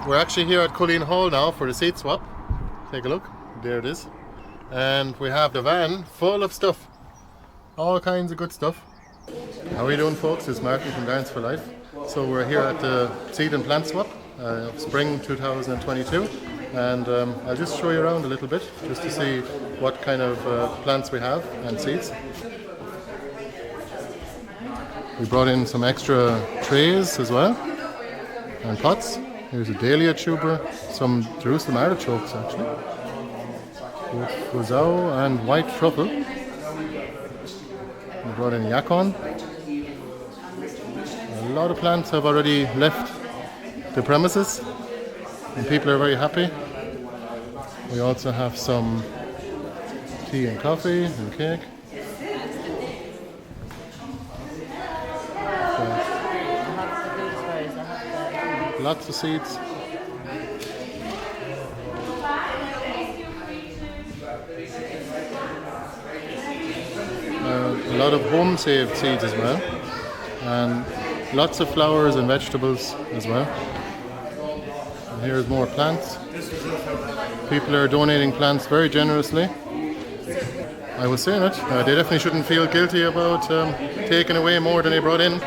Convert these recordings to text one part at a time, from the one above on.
We're actually here at Colleen Hall now for the seat swap. Take a look, there it is. And we have the van full of stuff, all kinds of good stuff. How are you doing, folks? It's Martin from Dance for Life. So we're here at the seed and plant swap of spring 2022, and I'll just show you around a little bit just to see what kind of plants we have and seeds. We brought in some extra trays as well and pots. Here's a dahlia tuber, some Jerusalem artichokes actually, with fusau and white truffle. We brought in yacon. A lot of plants have already left the premises and people are very happy. We also have some tea and coffee and cake. Lots of seeds. A lot of home saved seeds as well, and lots of flowers and vegetables as well. And here's more plants. People are donating plants very generously. I was saying it, they definitely shouldn't feel guilty about taking away more than they brought in.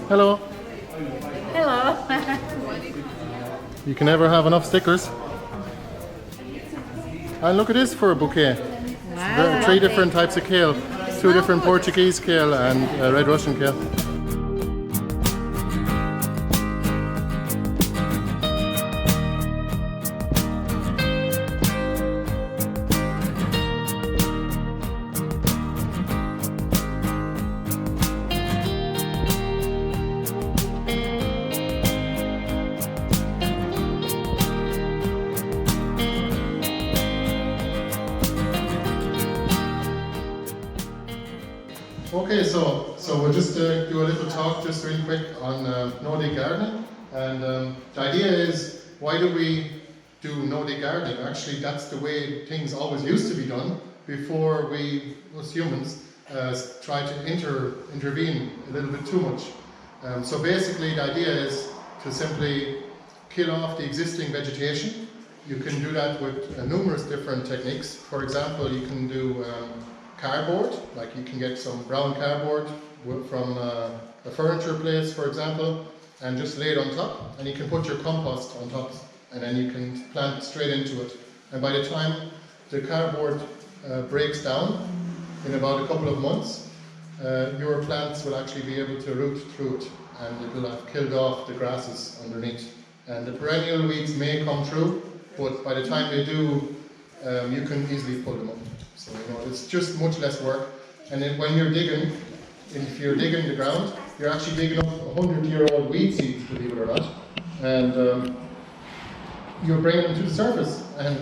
Hello. Hello. You can never have enough stickers. And look at this for a bouquet. Wow. 3 different types of kale. 2 different Portuguese kale and red Russian kale. Okay, so we'll just do a little talk just really quick on Nordic gardening. And the idea is, why do we do Nordic gardening? Actually, that's the way things always used to be done before we, us humans, try to intervene a little bit too much. So basically, the idea is to simply kill off the existing vegetation. You can do that with numerous different techniques. For example, you can do cardboard, like you can get some brown cardboard from a furniture place, for example, and just lay it on top, and you can put your compost on top, and then you can plant straight into it. And by the time the cardboard breaks down in about a couple of months, your plants will actually be able to root through it, and it will have killed off the grasses underneath. And the perennial weeds may come through, but by the time they do, you can easily pull them up. So it's just much less work. And then when you're digging, if you're digging the ground, you're actually digging up 100-year-old weed seeds, believe it or not, and you're bringing them to the surface, and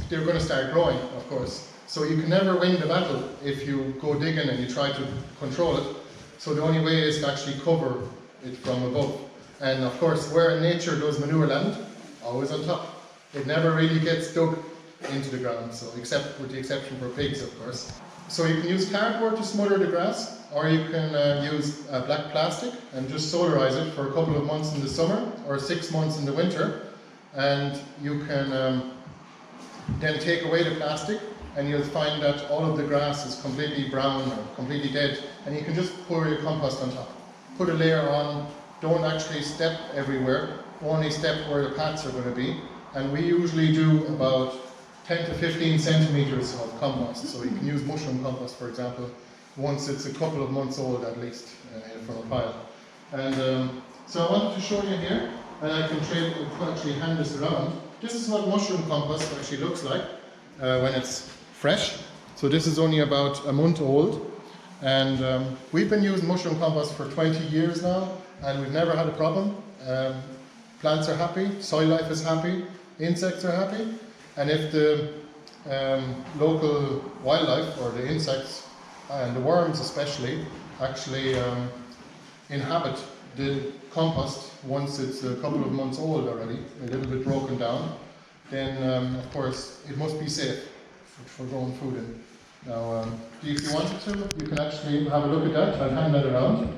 they're going to start growing, of course. So you can never win the battle if you go digging and you try to control it. So the only way is to actually cover it from above. And of course, where nature does manure land, always on top. It never really gets dug into the ground, so except with the exception for pigs, of course. So you can use cardboard to smother the grass, or you can use black plastic and just solarize it for a couple of months in the summer or 6 months in the winter, and you can then take away the plastic, and you'll find that all of the grass is completely brown or completely dead, and you can just pour your compost on top. Put a layer on, don't actually step everywhere, only step where the paths are going to be, and we usually do about 10 to 15 centimeters of compost. So you can use mushroom compost, for example, once it's a couple of months old at least from a pile. And so I wanted to show you here, and I can actually hand this around. This is what mushroom compost actually looks like when it's fresh. So this is only about a month old, and we've been using mushroom compost for 20 years now, and we've never had a problem. Plants are happy, soil life is happy, insects are happy. And if the local wildlife, or the insects, and the worms especially, actually inhabit the compost once it's a couple of months old already, a little bit broken down, then of course it must be safe for growing food in. Now, if you wanted to, you can actually have a look at that. I'll hand that around.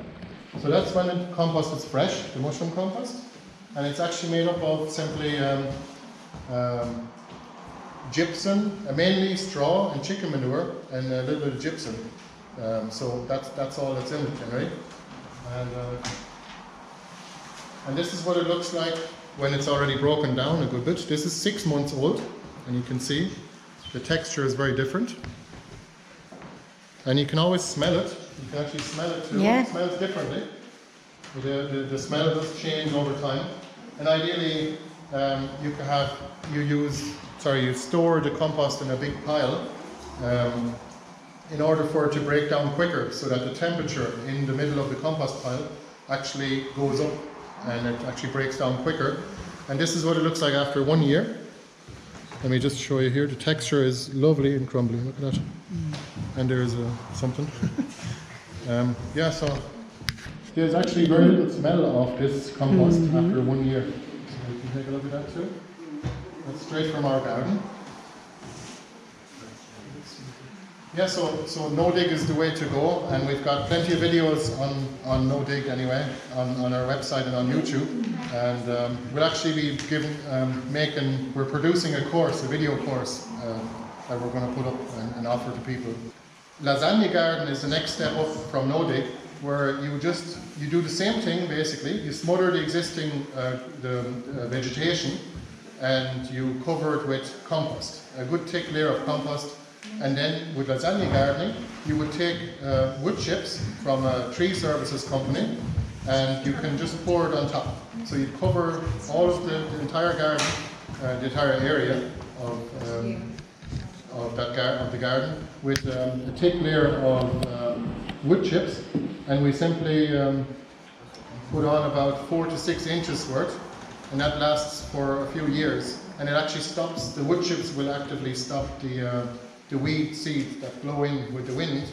So that's when the compost is fresh, the mushroom compost, and it's actually made up of simply gypsum, mainly straw and chicken manure, and a little bit of gypsum. So that's all that's in it, right? And this is what it looks like when it's already broken down a good bit. This is 6 months old, and you can see the texture is very different. And you can always smell it. You can actually smell it too. Yeah. It smells differently. The smell does change over time. And ideally, you store the compost in a big pile in order for it to break down quicker, so that the temperature in the middle of the compost pile actually goes up and it actually breaks down quicker. And this is what it looks like after 1 year. Let me just show you here. The texture is lovely and crumbly. Look at that. And there's something. So there's actually very little smell of this compost after 1 year. So you can take a look at that too. That's straight from our garden. Yeah, so no dig is the way to go, and we've got plenty of videos on no dig anyway on our website and on YouTube. And we'll actually be we're producing a course, a video course that we're going to put up and offer to people. Lasagna garden is the next step up from no dig, where you do the same thing basically. You smother the existing vegetation, and you cover it with compost, a good thick layer of compost. And then with lasagna gardening, you would take wood chips from a tree services company, and you can just pour it on top. So you cover all of the entire garden, the entire area of the garden with a thick layer of wood chips, and we simply put on about 4 to 6 inches worth, and that lasts for a few years. And it actually stops, the wood chips will actively stop the weed seeds that blow in with the wind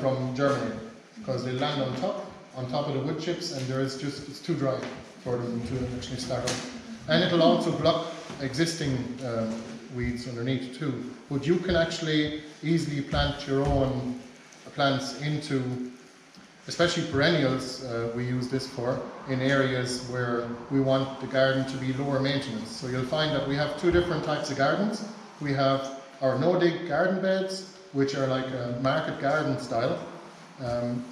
from germinating, because they land on top of the wood chips, and it's too dry for them to actually start up. And it'll also block existing weeds underneath too. But you can actually easily plant your own plants into, especially perennials, we use this for, in areas where we want the garden to be lower maintenance. So you'll find that we have 2 different types of gardens. We have our no-dig garden beds, which are like a market garden style,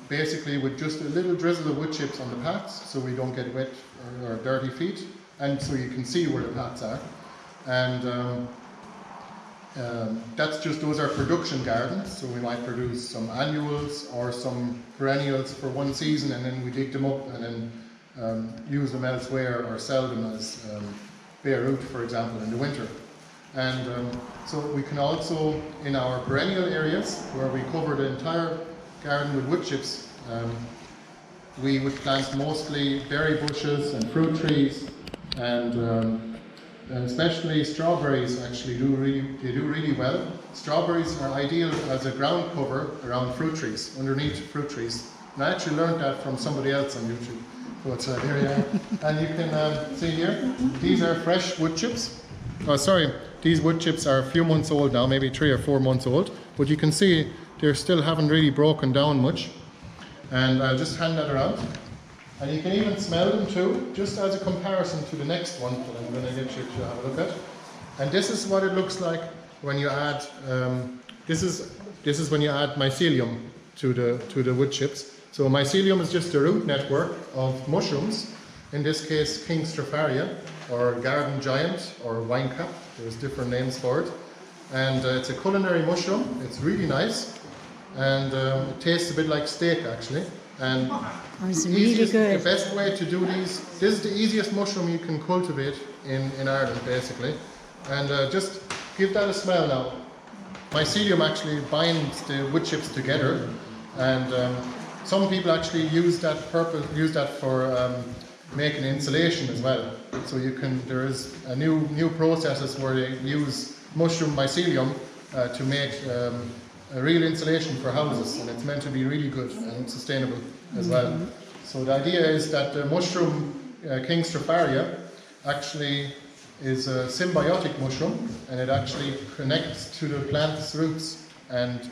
basically with just a little drizzle of wood chips on the paths, so we don't get wet or dirty feet, and so you can see where the paths are. And those are production gardens, so we might produce some annuals or some perennials for 1 season, and then we dig them up and then use them elsewhere or sell them as bare root, for example, in the winter. And so we can also, in our perennial areas, where we cover the entire garden with wood chips, we would plant mostly berry bushes and fruit trees, and especially strawberries actually do really well. Strawberries are ideal as a ground cover around fruit trees, underneath fruit trees. And I actually learned that from somebody else on YouTube. But there you are. And you can see here, these are fresh wood chips. Oh, sorry. These wood chips are a few months old now, maybe 3 or 4 months old, but you can see they still haven't really broken down much. And I'll just hand that around. And you can even smell them too, just as a comparison to the next one that I'm going to get you to have a look at. And this is what it looks like when you add, this is when you add mycelium to the wood chips. So mycelium is just a root network of mushrooms, in this case King Stropharia, or garden giant, or wine cap. There's different names for it. And it's a culinary mushroom. It's really nice, and it tastes a bit like steak actually. And it's really good. The best way to do this is the easiest mushroom you can cultivate in Ireland basically. And just give that a smell now. Mycelium actually binds the wood chips together, and some people actually use that for making insulation as well. So there is a new processes where they use mushroom mycelium to make a real insulation for houses, and it's meant to be really good and sustainable as well. So the idea is that the mushroom King Stropharia actually is a symbiotic mushroom, and it actually connects to the plant's roots, and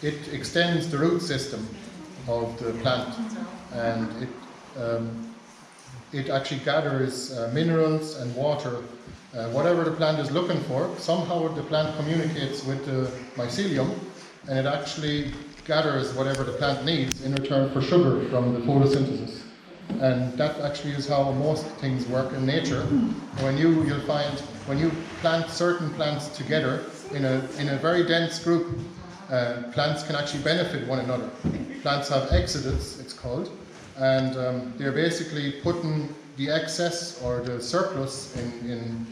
it extends the root system of the plant, and it actually gathers minerals and water, whatever the plant is looking for. Somehow the plant communicates with the mycelium, and it actually gathers whatever the plant needs in return for sugar from the photosynthesis. And that actually is how most things work in nature. You'll find when you plant certain plants together in a very dense group, plants can actually benefit one another. Plants have exudates, it's called, and they're basically putting the excess or the surplus in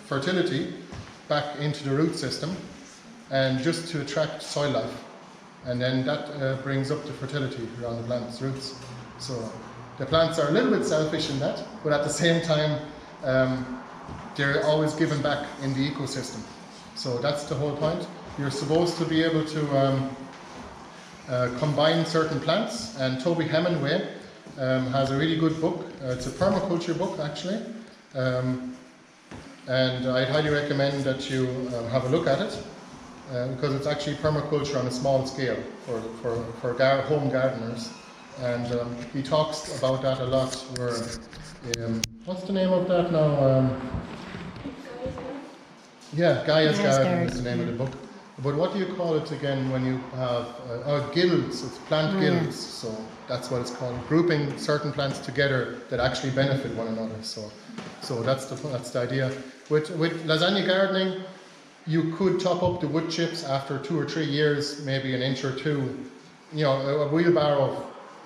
fertility back into the root system, and just to attract soil life. And then that brings up the fertility around the plant's roots. So the plants are a little bit selfish in that, but at the same time, they're always giving back in the ecosystem. So that's the whole point. You're supposed to be able to combine certain plants, and Toby Hemingway has a really good book. It's a permaculture book, actually, and I'd highly recommend that you have a look at it, because it's actually permaculture on a small scale for home gardeners. And he talks about that a lot. Where, what's the name of that now? Gaia's Garden is the name of the book. But what do you call it again when you have guilds? It's plant guilds. So that's what it's called. Grouping certain plants together that actually benefit one another. So that's the idea. With lasagna gardening, you could top up the wood chips after 2 or 3 years, maybe an inch or two. You know, a wheelbarrow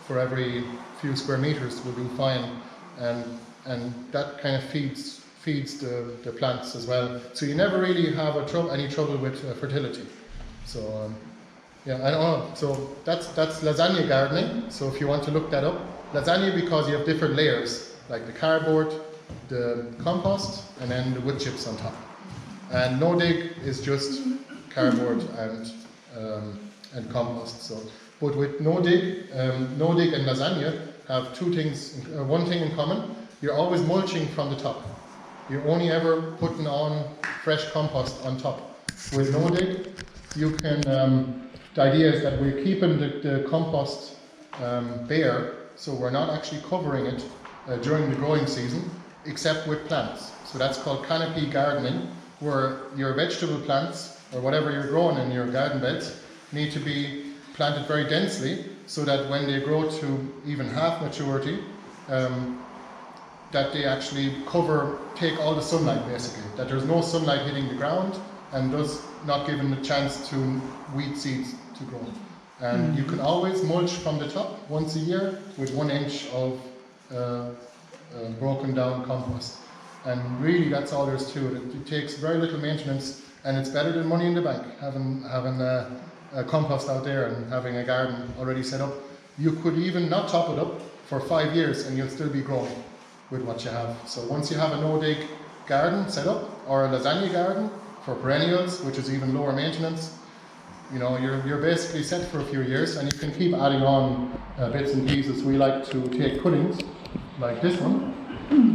for every few square meters will do fine, and that kind of feeds the plants as well. So you never really have any trouble with fertility. So so that's lasagna gardening. So if you want to look that up, lasagna, because you have different layers, like the cardboard, the compost, and then the wood chips on top. And Nordic is just cardboard and compost. So, but with Nordic and lasagna have one thing in common. You're always mulching from the top. You're only ever putting on fresh compost on top. With Nordic, you can. The idea is that we're keeping the compost bare, so we're not actually covering it during the growing season, except with plants. So that's called canopy gardening, where your vegetable plants or whatever you're growing in your garden beds need to be planted very densely, so that when they grow to even half maturity, that they actually take all the sunlight, basically, that there's no sunlight hitting the ground and thus not given the chance to weed seeds to grow. And you can always mulch from the top once a year with 1 inch of broken down compost. And really that's all there is to it. It takes very little maintenance, and it's better than money in the bank, having a compost out there and having a garden already set up. You could even not top it up for 5 years and you'll still be growing with what you have. So once you have a no-dig garden set up, or a lasagna garden for perennials, which is even lower maintenance, you know, you're basically set for a few years, and you can keep adding on bits and pieces. We like to take cuttings, like this one.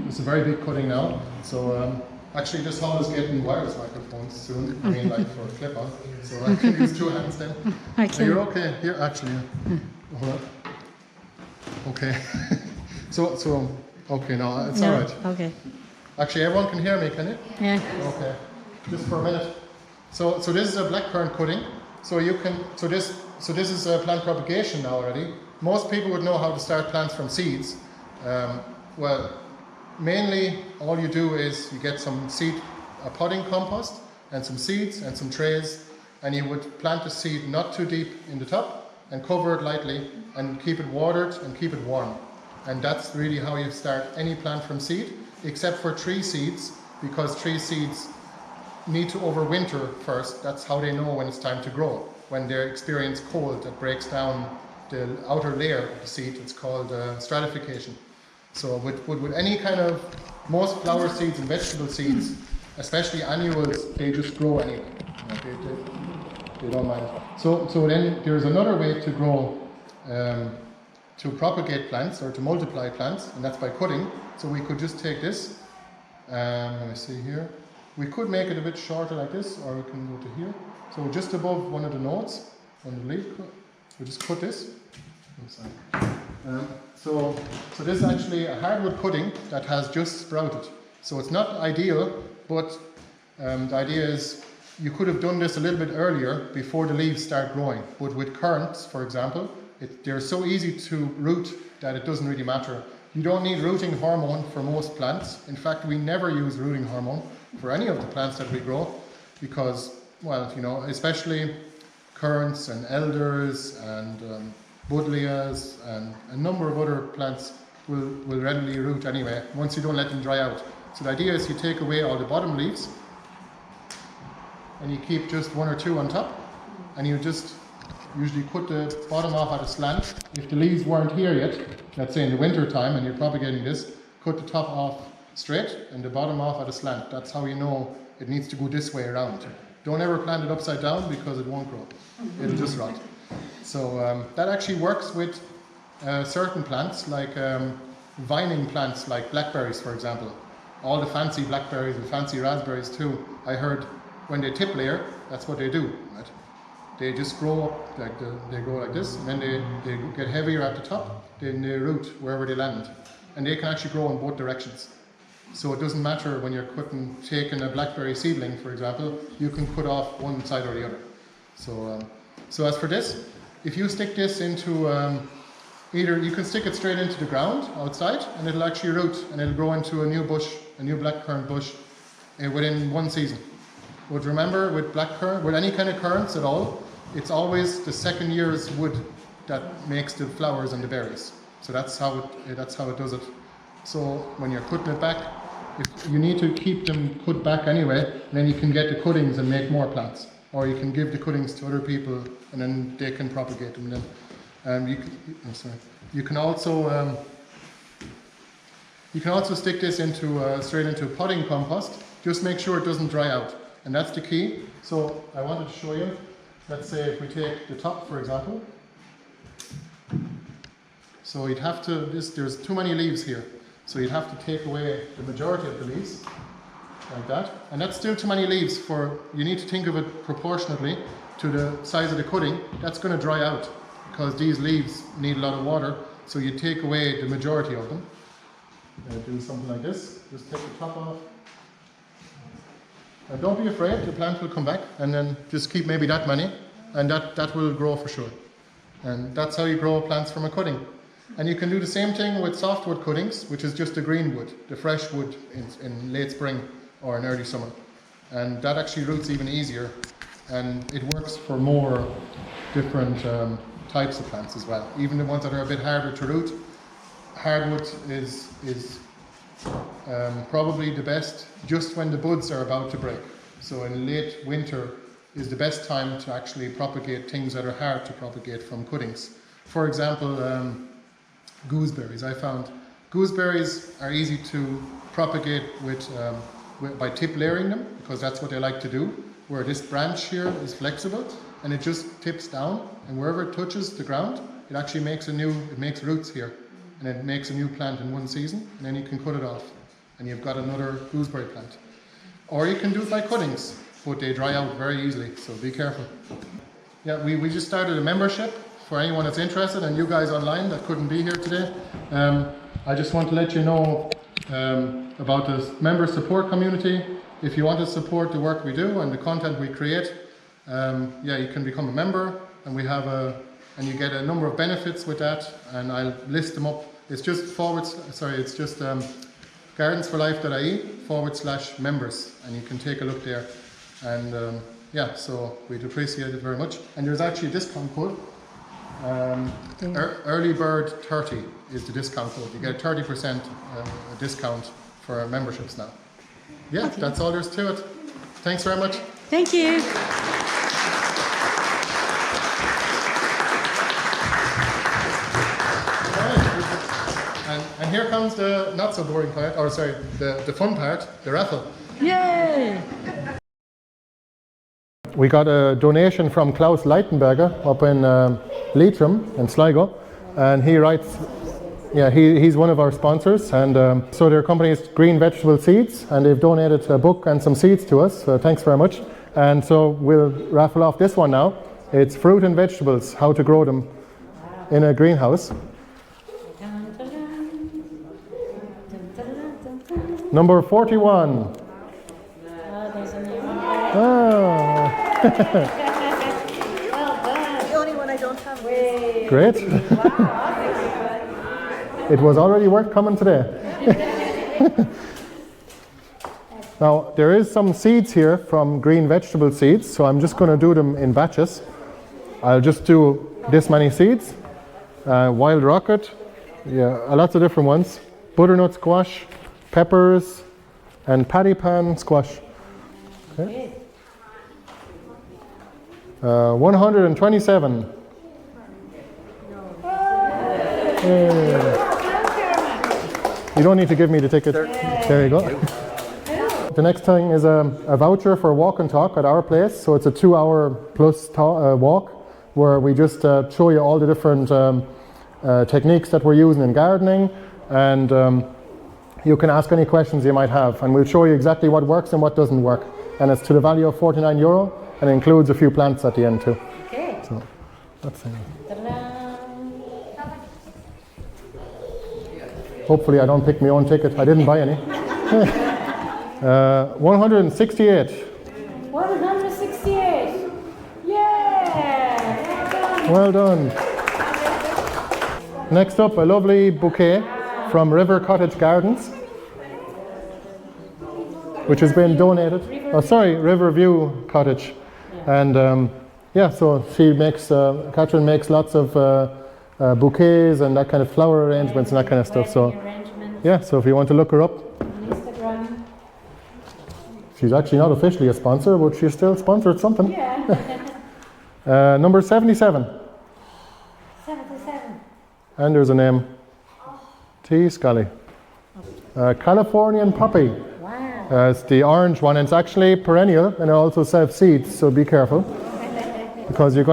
It's a very big cutting now. So actually this hall is getting wireless microphones soon. I mean, like for a clip on. So I can use 2 hands then. You're okay. Here, actually. Hold on. Okay. so okay, no, it's all right. Okay. Actually, everyone can hear me, can you? Yeah. Okay. Just for a minute. So this is a blackcurrant cutting. So this is plant propagation now already. Most people would know how to start plants from seeds. Well, mainly all you do is you get some a potting compost and some seeds and some trays, and you would plant the seed not too deep in the top and cover it lightly and keep it watered and keep it warm. And that's really how you start any plant from seed, except for tree seeds, because tree seeds need to overwinter first. That's how they know when it's time to grow. When they experience cold that breaks down the outer layer of the seed, it's called stratification. So with any kind of, most flower seeds and vegetable seeds, especially annuals, they just grow anyway. They don't mind. So then there's another way to grow, to propagate plants or to multiply plants, and that's by cutting. So we could just take this Let me see here. We could make it a bit shorter like this, or we can go to here. So just above one of the nodes, on the leaf, we just cut this. So this is actually a hardwood cutting that has just sprouted. So it's not ideal, but the idea is you could have done this a little bit earlier before the leaves start growing. But with currants, for example, they're so easy to root that it doesn't really matter. You don't need rooting hormone for most plants. In fact, we never use rooting hormone for any of the plants that we grow because, well, you know, especially currants and elders and buddleias and a number of other plants will readily root anyway once you don't let them dry out. So the idea is you take away all the bottom leaves and you keep just one or two on top, and you just usually cut the bottom off at a slant. If the leaves weren't here yet, let's say in the winter time and you're propagating this, cut the top off straight and the bottom off at a slant. That's how you know it needs to go this way around. Don't ever plant it upside down because it won't grow. It'll just rot. So that actually works with certain plants, like vining plants like blackberries, for example. All the fancy blackberries and fancy raspberries too. I heard when they tip layer, that's what they do. Right? They just grow up, like they grow like this, and then they get heavier at the top, then they root wherever they land. And they can actually grow in both directions. So it doesn't matter when you're taking a blackberry seedling, for example, you can cut off one side or the other. So as for this, if you stick this into, either you can stick it straight into the ground outside and it'll actually root and it'll grow into a new bush, a new blackcurrant bush within one season. But remember, with blackcurrant, with any kind of currants at all, it's always the second year's wood that makes the flowers and the berries. So that's how it does it. So when you're cutting it back, you need to keep them cut back anyway, and then you can get the cuttings and make more plants. Or you can give the cuttings to other people and then they can propagate them. Then you can also stick this straight into potting compost. Just make sure it doesn't dry out, and that's the key. So I wanted to show you. Let's say if we take the top, for example. So you'd have to. There's too many leaves here, so you'd have to take away the majority of the leaves, like that. And that's still too many leaves for. You need to think of it proportionately to the size of the cutting. That's going to dry out because these leaves need a lot of water. So you take away the majority of them. Do something like this. Just take the top off. And don't be afraid, the plant will come back, and then just keep maybe that many, and that will grow for sure. And that's how you grow plants from a cutting. And you can do the same thing with softwood cuttings, which is just the green wood, the fresh wood in late spring or in early summer. And that actually roots even easier, and it works for more different types of plants as well. Even the ones that are a bit harder to root, hardwood is probably the best just when the buds are about to break. So in late winter is the best time to actually propagate things that are hard to propagate from cuttings. For example, gooseberries. I found gooseberries are easy to propagate by tip layering them, because that's what they like to do, where this branch here is flexible and it just tips down, and wherever it touches the ground, it actually makes roots here. And it makes a new plant in one season, and then you can cut it off, and you've got another gooseberry plant. Or you can do it by cuttings, but they dry out very easily, so be careful. Yeah, we just started a membership for anyone that's interested, and you guys online that couldn't be here today. I just want to let you know about the member support community. If you want to support the work we do and the content we create, you can become a member, and we have and you get a number of benefits with that, and I'll list them up. It's just gardensforlife.ie/members, and you can take a look there. And so we'd appreciate it very much. And there's actually a discount code. Early Bird 30 is the discount code. You get a 30% discount for our memberships now. Yeah, okay. That's all there's to it. Thanks very much. Thank you. And here comes the not so boring part, the fun part, the raffle. Yay! We got a donation from Klaus Leitenberger up in Leitrim in Sligo, and he writes, Yeah, he's one of our sponsors, and so their company is Green Vegetable Seeds, and they've donated a book and some seeds to us, so thanks very much. And so we'll raffle off this one now. It's fruit and vegetables, how to grow them in a greenhouse. Number 41. Oh. The only one I don't have. Great. It was already worth coming today. Now, there is some seeds here from Green Vegetable Seeds, so I'm just going to do them in batches. I'll just do this many seeds. Wild rocket, yeah, lots of different ones. Butternut squash, peppers, and paddy pan squash. Okay. 127. You don't need to give me the ticket. There you go. The next thing is a voucher for walk and talk at our place. So it's a 2-hour plus walk where we just show you all the different techniques that we're using in gardening, and you can ask any questions you might have, and we'll show you exactly what works and what doesn't work. And it's to the value of €49, and it includes a few plants at the end too. Okay. So that's it. Hopefully I don't pick my own ticket. I didn't buy any. 168. 168. Yeah. Well done. Next up, a lovely bouquet from River Cottage Gardens, which has been donated. Oh, sorry, Riverview Cottage. And yeah, so she makes, Catherine makes lots of bouquets and that kind of flower arrangements and that kind of stuff. So yeah, so if you want to look her up. She's actually not officially a sponsor, but she's still sponsored something. Yeah. Number 77. 77. And there's a name. T. Scully. Californian poppy. Wow. It's the orange one, and it's actually perennial, and it also serves seeds, so be careful. Because your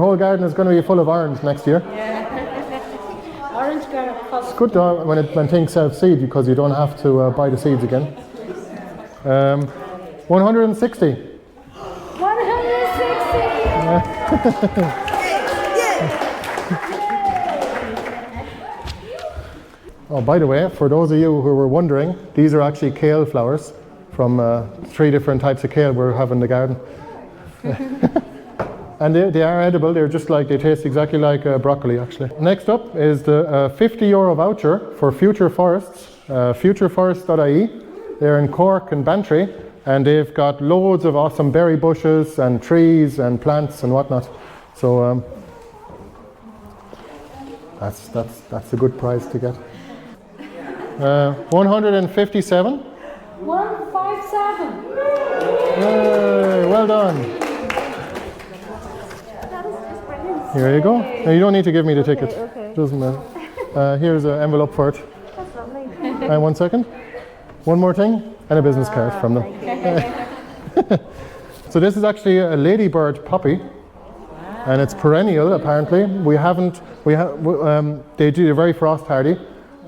whole garden is going to be full of orange next year. Yeah. Orange garden. It's good though when things serve seed, because you don't have to buy the seeds again. 160. 160. Oh, by the way, for those of you who were wondering, these are actually kale flowers from 3 different types of kale we have in the garden. And they are edible. They're just like, they taste exactly like broccoli actually. Next up is the €50 voucher for Future Forests, futureforest.ie. They're in Cork and Bantry, and they've got loads of awesome berry bushes and trees and plants and whatnot. So that's a good prize to get. 157. 157. Yay, well done. Here you go. Now you don't need to give me the ticket. Okay. Doesn't matter. Here's an envelope for it. That's lovely. And 1 second. One more thing, and a business card from them. So this is actually a ladybird poppy, and it's perennial apparently. They're very frost hardy,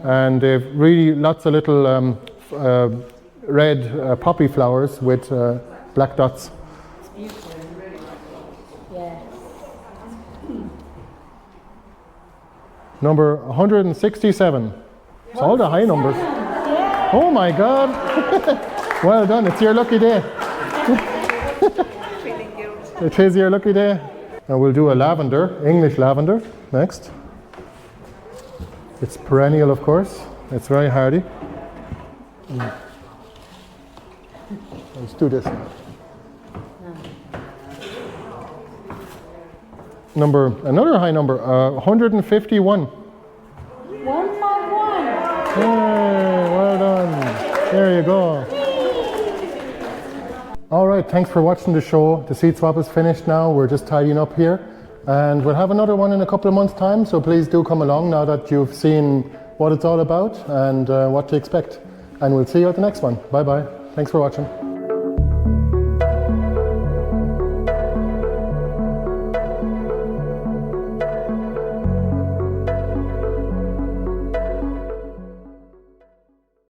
and they've really lots of little red poppy flowers with black dots. It's beautiful. Yes. Number 167. It's all the high numbers. Yeah. Oh my God! Well done, it's your lucky day. It is your lucky day. Now we'll do a lavender, English lavender, next. It's perennial, of course. It's very hardy. Let's do this. Another high number, 151. 151. Yay, well done. There you go. All right, thanks for watching the show. The seed swap is finished now. We're just tidying up here. And we'll have another one in a couple of months' time, so please do come along now that you've seen what it's all about and what to expect. And we'll see you at the next one. Bye-bye. Thanks for watching.